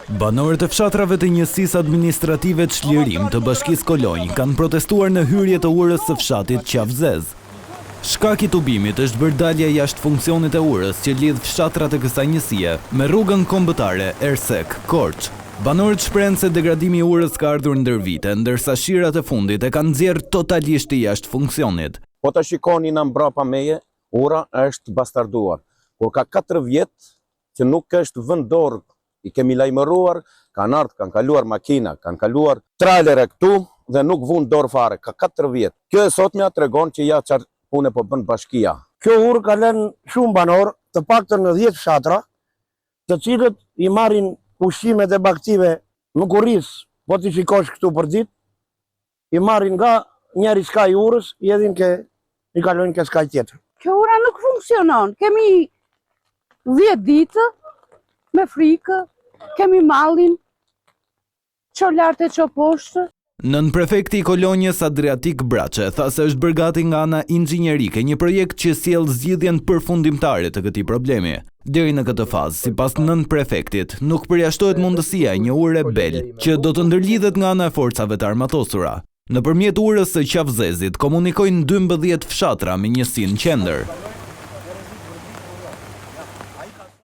Banorët e fshatrave të njësisë administrative të Çlirim të Bashkisë Kolonj kanë protestuar në hyrje të urës së fshatit Qafzez. Shkaki i tubimit është bërë dalja jashtë funksionit e urës që lidh fshatrat e kësaj njësie me rrugën kombëtare Ersek-Korç. Banorët shprehen se degradimi i urës ka ardhur ndër vite, ndërsa shirat e fundit e kanë nxjerrë totalisht jashtë funksionit. Po të shikoni në mbrapa meje, ura është bastarduar. Kur ka 4 vjet që nuk është vendor, i kemi lajmëruar, kanë ardhur, kanë kaluar makina, kanë kaluar trajlere këtu dhe nuk vun dorë fare, ka 4 vjet. Kjo e sotmja tregon që ja çfarë pune po bën bashkia. Kjo urë ka lënë shumë banor, të paktën në 10 fshatra, të cilët i marrin ushqimet e baktive nuk urris, po ti shikosh këtu për ditë, i marrin nga njëri skaj urës, i edhin i kalojnë ke skaj tjetër. Kjo ura nuk funksionon, kemi 10 ditë me frikë, kemi mallin, ço lart e ço poshtë. Nën prefekti i Kolonjës Adriatik Braçe tha se është bërë gati nga ana inxhinierike një projekt që sjell zgjidhjen përfundimtare të këtij problemi. Deri në këtë fazë, sipas nën prefektit, nuk përjashtohet mundësia e një ure bel që do të ndërlidhet nga ana e forcave të armatosura. Nëpërmjet urës së Qafzezit komunikojnë 12 fshatra me njësinë qendër.